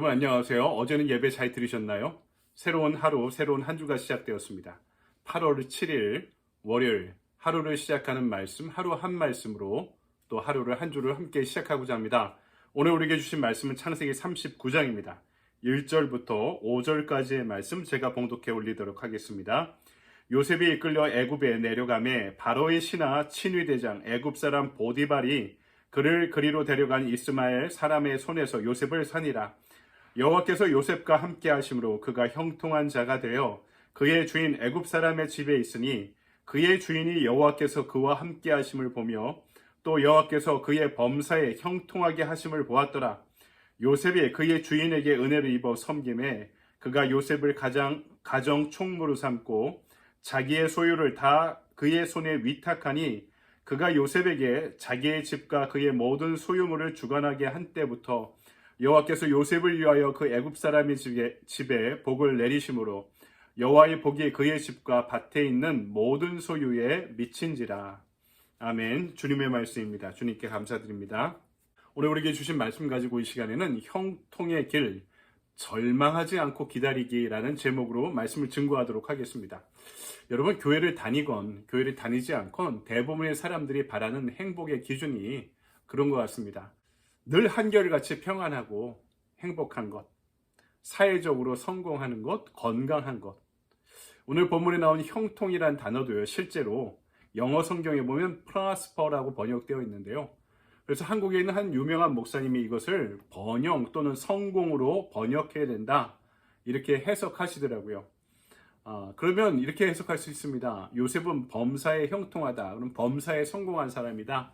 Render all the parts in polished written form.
여러분 안녕하세요. 어제는 예배 잘 들으셨나요? 새로운 하루, 새로운 한 주가 시작되었습니다. 8월 7일 월요일 하루를 시작하는 말씀, 하루 한 말씀으로 또 하루를 한 주를 함께 시작하고자 합니다. 오늘 우리에게 주신 말씀은 창세기 39장입니다. 1절부터 5절까지의 말씀 제가 봉독해 올리도록 하겠습니다. 요셉이 이끌려 애굽에 내려가매 바로의 신하 친위대장 애굽 사람 보디발이 그를 그리로 데려간 이스마엘 사람의 손에서 요셉을 산이라. 여호와께서 요셉과 함께 하심으로 그가 형통한 자가 되어 그의 주인 애굽 사람의 집에 있으니 그의 주인이 여호와께서 그와 함께 하심을 보며 또 여호와께서 그의 범사에 형통하게 하심을 보았더라. 요셉이 그의 주인에게 은혜를 입어 섬김에 그가 요셉을 가정 총무로 삼고 자기의 소유를 다 그의 손에 위탁하니 그가 요셉에게 자기의 집과 그의 모든 소유물을 주관하게 한 때부터 여호와께서 요셉을 위하여 그 애굽 사람의 집에 복을 내리심으로 여호와의 복이 그의 집과 밭에 있는 모든 소유에 미친지라. 아멘. 주님의 말씀입니다. 주님께 감사드립니다. 오늘 우리에게 주신 말씀 가지고 이 시간에는 형통의 길, 절망하지 않고 기다리기라는 제목으로 말씀을 증거하도록 하겠습니다. 여러분, 교회를 다니건 교회를 다니지 않건 대부분의 사람들이 바라는 행복의 기준이 그런 것 같습니다. 늘 한결같이 평안하고 행복한 것, 사회적으로 성공하는 것, 건강한 것. 오늘 본문에 나온 형통이란 단어도요, 실제로 영어 성경에 보면 prosper라고 번역되어 있는데요. 그래서 한국에 있는 한 유명한 목사님이 이것을 번영 또는 성공으로 번역해야 된다, 이렇게 해석하시더라고요. 그러면 이렇게 해석할 수 있습니다. 요셉은 범사에 형통하다. 그럼 범사에 성공한 사람이다.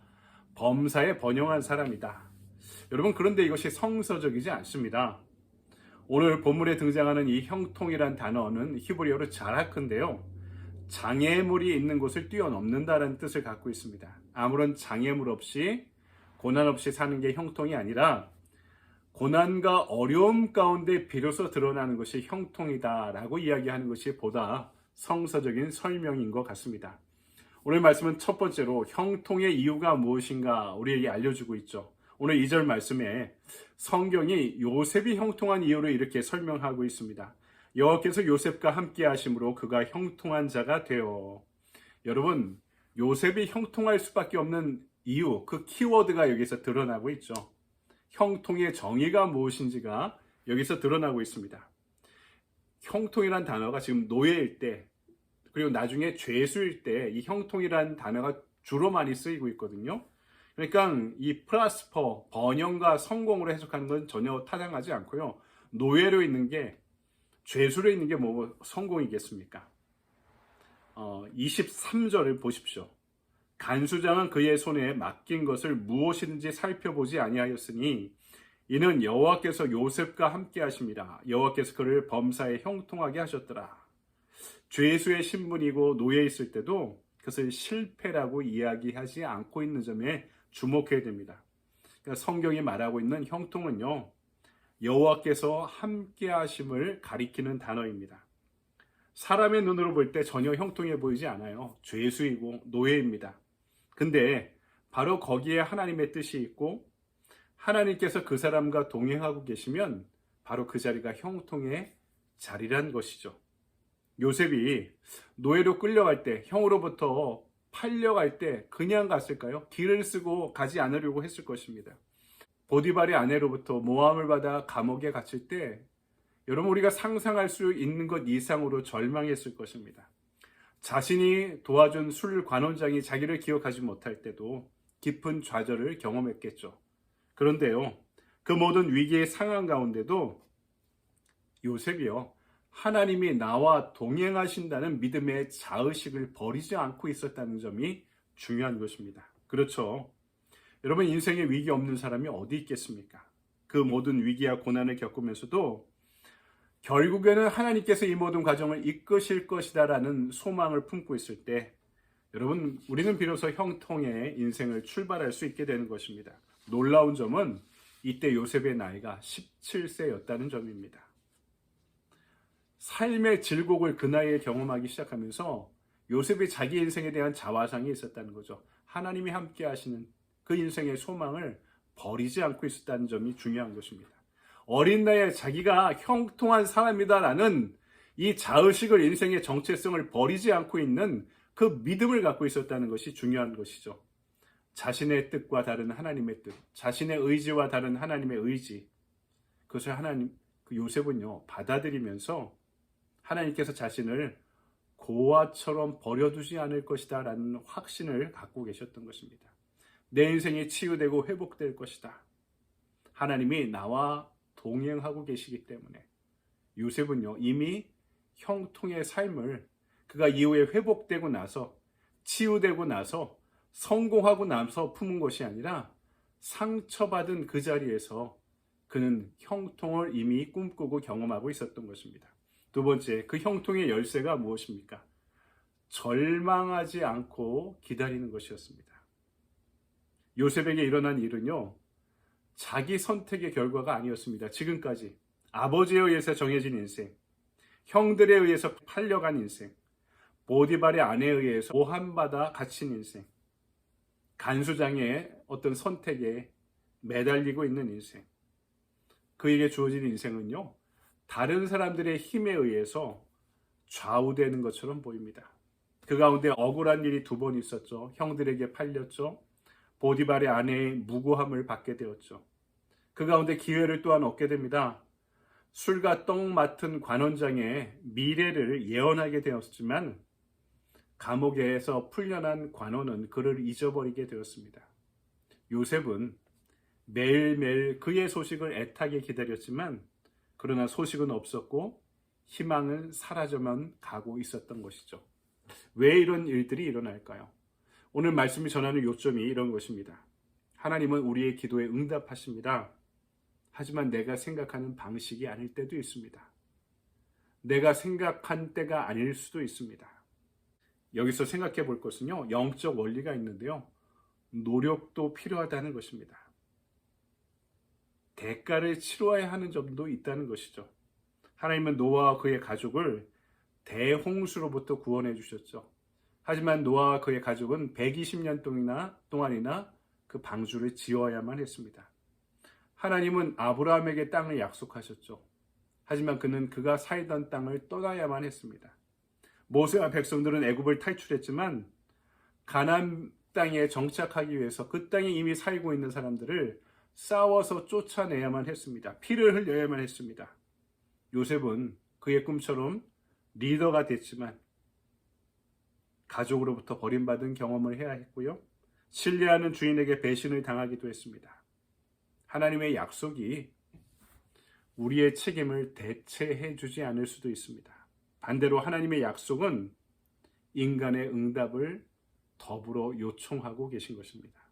범사에 번영한 사람이다. 여러분, 그런데 이것이 성서적이지 않습니다. 오늘 본문에 등장하는 이 형통이란 단어는 히브리어로 자라크인데요. 장애물이 있는 곳을 뛰어넘는다는 뜻을 갖고 있습니다. 아무런 장애물 없이 고난 없이 사는 게 형통이 아니라 고난과 어려움 가운데 비로소 드러나는 것이 형통이다라고 이야기하는 것이 보다 성서적인 설명인 것 같습니다. 오늘 말씀은 첫 번째로 형통의 이유가 무엇인가 우리에게 알려주고 있죠. 오늘 2절 말씀에 성경이 요셉이 형통한 이유를 이렇게 설명하고 있습니다. 여호와께서 요셉과 함께 하심으로 그가 형통한 자가 되어. 여러분, 요셉이 형통할 수밖에 없는 이유, 그 키워드가 여기서 드러나고 있죠. 형통의 정의가 무엇인지가 여기서 드러나고 있습니다. 형통이란 단어가 지금 노예일 때, 그리고 나중에 죄수일 때 이 형통이란 단어가 주로 많이 쓰이고 있거든요. 그러니까 이 프라스퍼, 번영과 성공으로 해석하는 건 전혀 타당하지 않고요. 노예로 있는 게, 죄수로 있는 게 뭐 성공이겠습니까? 23절을 보십시오. 간수장은 그의 손에 맡긴 것을 무엇이든지 살펴보지 아니하였으니 이는 여호와께서 요셉과 함께 하심이라. 여호와께서 그를 범사에 형통하게 하셨더라. 죄수의 신분이고 노예 있을 때도 그것을 실패라고 이야기하지 않고 있는 점에 주목해야 됩니다. 그러니까 성경이 말하고 있는 형통은요, 여호와께서 함께 하심을 가리키는 단어입니다. 사람의 눈으로 볼 때 전혀 형통해 보이지 않아요. 죄수이고 노예입니다. 근데 바로 거기에 하나님의 뜻이 있고 하나님께서 그 사람과 동행하고 계시면 바로 그 자리가 형통의 자리란 것이죠. 요셉이 노예로 끌려갈 때, 형으로부터 팔려갈 때 그냥 갔을까요? 길을 쓰고 가지 않으려고 했을 것입니다. 보디발의 아내로부터 모함을 받아 감옥에 갇힐 때 여러분, 우리가 상상할 수 있는 것 이상으로 절망했을 것입니다. 자신이 도와준 술 관원장이 자기를 기억하지 못할 때도 깊은 좌절을 경험했겠죠. 그런데요, 그 모든 위기의 상황 가운데도 요셉이요, 하나님이 나와 동행하신다는 믿음의 자의식을 버리지 않고 있었다는 점이 중요한 것입니다. 그렇죠. 여러분, 인생에 위기 없는 사람이 어디 있겠습니까? 그 모든 위기와 고난을 겪으면서도 결국에는 하나님께서 이 모든 과정을 이끄실 것이다라는 소망을 품고 있을 때 여러분, 우리는 비로소 형통의 인생을 출발할 수 있게 되는 것입니다. 놀라운 점은 이때 요셉의 나이가 17세였다는 점입니다. 삶의 질곡을 그 나이에 경험하기 시작하면서 요셉이 자기 인생에 대한 자화상이 있었다는 거죠. 하나님이 함께 하시는 그 인생의 소망을 버리지 않고 있었다는 점이 중요한 것입니다. 어린 나이에 자기가 형통한 사람이다라는 이 자의식을, 인생의 정체성을 버리지 않고 있는 그 믿음을 갖고 있었다는 것이 중요한 것이죠. 자신의 뜻과 다른 하나님의 뜻, 자신의 의지와 다른 하나님의 의지, 그것을 요셉은요 받아들이면서 하나님께서 자신을 고아처럼 버려두지 않을 것이다 라는 확신을 갖고 계셨던 것입니다. 내 인생이 치유되고 회복될 것이다. 하나님이 나와 동행하고 계시기 때문에 요셉은요 이미 형통의 삶을 그가 이후에 회복되고 나서, 치유되고 나서, 성공하고 나서 품은 것이 아니라 상처받은 그 자리에서 그는 형통을 이미 꿈꾸고 경험하고 있었던 것입니다. 두 번째, 그 형통의 열쇠가 무엇입니까? 절망하지 않고 기다리는 것이었습니다. 요셉에게 일어난 일은요, 자기 선택의 결과가 아니었습니다. 지금까지 아버지에 의해서 정해진 인생, 형들에 의해서 팔려간 인생, 보디발의 아내에 의해서 모함받아 갇힌 인생, 간수장의 어떤 선택에 매달리고 있는 인생, 그에게 주어진 인생은요 다른 사람들의 힘에 의해서 좌우되는 것처럼 보입니다. 그 가운데 억울한 일이 2번 있었죠. 형들에게 팔렸죠. 보디발의 아내의 무고함을 받게 되었죠. 그 가운데 기회를 또한 얻게 됩니다. 술과 떡 맡은 관원장의 미래를 예언하게 되었지만 감옥에서 풀려난 관원은 그를 잊어버리게 되었습니다. 요셉은 매일매일 그의 소식을 애타게 기다렸지만 그러나 소식은 없었고 희망은 사라져만 가고 있었던 것이죠. 왜 이런 일들이 일어날까요? 오늘 말씀이 전하는 요점이 이런 것입니다. 하나님은 우리의 기도에 응답하십니다. 하지만 내가 생각하는 방식이 아닐 때도 있습니다. 내가 생각한 때가 아닐 수도 있습니다. 여기서 생각해 볼 것은요, 영적 원리가 있는데요. 노력도 필요하다는 것입니다. 대가를 치러야 하는 점도 있다는 것이죠. 하나님은 노아와 그의 가족을 대홍수로부터 구원해 주셨죠. 하지만 노아와 그의 가족은 120년 동안이나 그 방주를 지어야만 했습니다. 하나님은 아브라함에게 땅을 약속하셨죠. 하지만 그는 그가 살던 땅을 떠나야만 했습니다. 모세와 백성들은 애굽을 탈출했지만 가나안 땅에 정착하기 위해서 그 땅에 이미 살고 있는 사람들을 싸워서 쫓아내야만 했습니다. 피를 흘려야만 했습니다. 요셉은 그의 꿈처럼 리더가 됐지만 가족으로부터 버림받은 경험을 해야 했고요. 신뢰하는 주인에게 배신을 당하기도 했습니다. 하나님의 약속이 우리의 책임을 대체해 주지 않을 수도 있습니다. 반대로 하나님의 약속은 인간의 응답을 더불어 요청하고 계신 것입니다.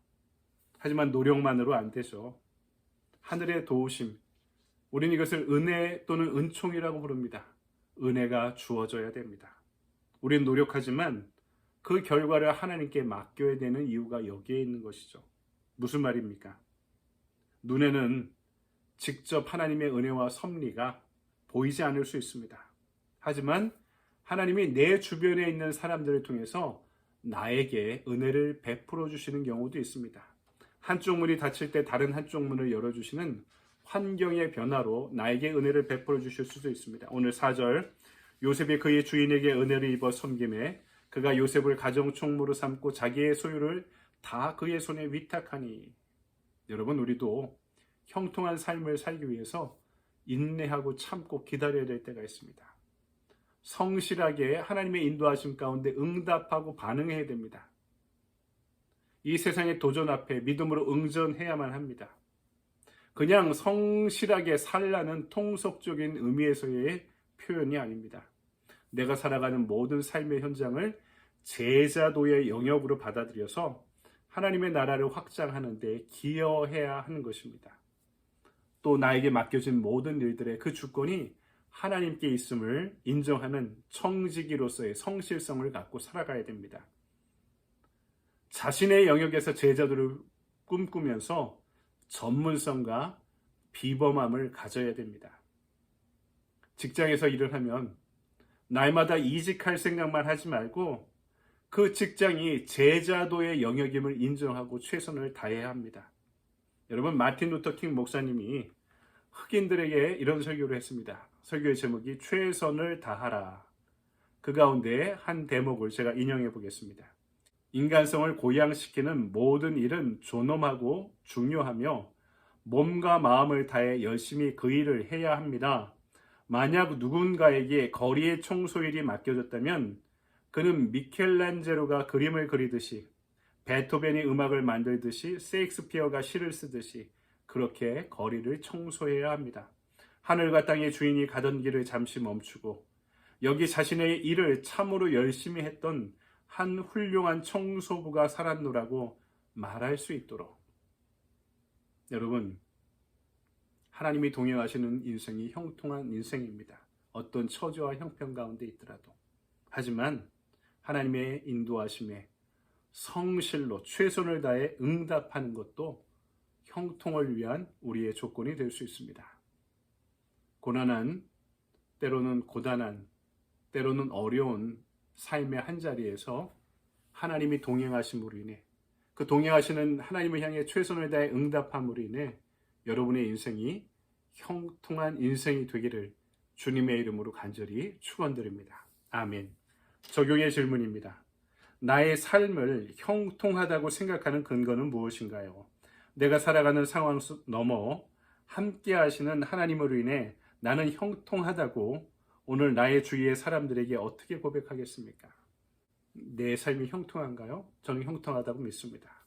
하지만 노력만으로 안 되죠. 하늘의 도우심, 우리는 이것을 은혜 또는 은총이라고 부릅니다. 은혜가 주어져야 됩니다. 우리는 노력하지만 그 결과를 하나님께 맡겨야 되는 이유가 여기에 있는 것이죠. 무슨 말입니까? 눈에는 직접 하나님의 은혜와 섭리가 보이지 않을 수 있습니다. 하지만 하나님이 내 주변에 있는 사람들을 통해서 나에게 은혜를 베풀어 주시는 경우도 있습니다. 한쪽 문이 닫힐 때 다른 한쪽 문을 열어주시는 환경의 변화로 나에게 은혜를 베풀어 주실 수도 있습니다. 오늘 4절, 요셉이 그의 주인에게 은혜를 입어 섬김에 그가 요셉을 가정총무로 삼고 자기의 소유를 다 그의 손에 위탁하니. 여러분, 우리도 형통한 삶을 살기 위해서 인내하고 참고 기다려야 될 때가 있습니다. 성실하게 하나님의 인도하심 가운데 응답하고 반응해야 됩니다. 이 세상의 도전 앞에 믿음으로 응전해야만 합니다. 그냥 성실하게 살라는 통속적인 의미에서의 표현이 아닙니다. 내가 살아가는 모든 삶의 현장을 제자도의 영역으로 받아들여서 하나님의 나라를 확장하는 데 기여해야 하는 것입니다. 또 나에게 맡겨진 모든 일들의 그 주권이 하나님께 있음을 인정하는 청지기로서의 성실성을 갖고 살아가야 됩니다. 자신의 영역에서 제자도를 꿈꾸면서 전문성과 비범함을 가져야 됩니다. 직장에서 일을 하면 날마다 이직할 생각만 하지 말고 그 직장이 제자도의 영역임을 인정하고 최선을 다해야 합니다. 여러분, 마틴 루터 킹 목사님이 흑인들에게 이런 설교를 했습니다. 설교의 제목이 최선을 다하라. 그 가운데 한 대목을 제가 인용해 보겠습니다. 인간성을 고양시키는 모든 일은 존엄하고 중요하며 몸과 마음을 다해 열심히 그 일을 해야 합니다. 만약 누군가에게 거리의 청소일이 맡겨졌다면 그는 미켈란젤로가 그림을 그리듯이, 베토벤이 음악을 만들듯이, 셰익스피어가 시를 쓰듯이 그렇게 거리를 청소해야 합니다. 하늘과 땅의 주인이 가던 길을 잠시 멈추고 여기 자신의 일을 참으로 열심히 했던 한 훌륭한 청소부가 살았노라고 말할 수 있도록. 여러분, 하나님이 동행하시는 인생이 형통한 인생입니다. 어떤 처지와 형편 가운데 있더라도. 하지만 하나님의 인도하심에 성실로 최선을 다해 응답하는 것도 형통을 위한 우리의 조건이 될 수 있습니다. 고난한, 때로는 고단한, 때로는 어려운 삶의 한자리에서 하나님이 동행하심으로 인해, 그 동행하시는 하나님을 향해 최선을 다해 응답함으로 인해 여러분의 인생이 형통한 인생이 되기를 주님의 이름으로 간절히 축원드립니다. 아멘. 적용의 질문입니다. 나의 삶을 형통하다고 생각하는 근거는 무엇인가요? 내가 살아가는 상황 넘어 함께 하시는 하나님으로 인해 나는 형통하다고 오늘 나의 주위의 사람들에게 어떻게 고백하겠습니까? 내 삶이 형통한가요? 저는 형통하다고 믿습니다.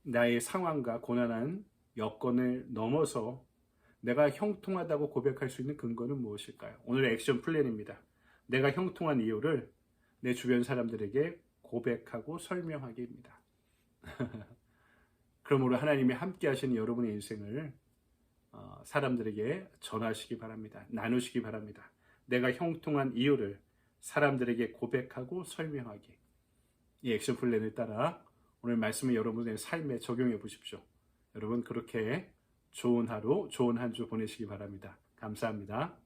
나의 상황과 고난한 여건을 넘어서 내가 형통하다고 고백할 수 있는 근거는 무엇일까요? 오늘의 액션 플랜입니다. 내가 형통한 이유를 내 주변 사람들에게 고백하고 설명하기입니다. 그러므로 하나님이 함께 하시는 여러분의 인생을 사람들에게 전하시기 바랍니다. 나누시기 바랍니다. 내가 형통한 이유를 사람들에게 고백하고 설명하기. 이 액션 플랜을 따라 오늘 말씀을 여러분의 삶에 적용해 보십시오. 여러분 그렇게 좋은 하루, 좋은 한 주 보내시기 바랍니다. 감사합니다.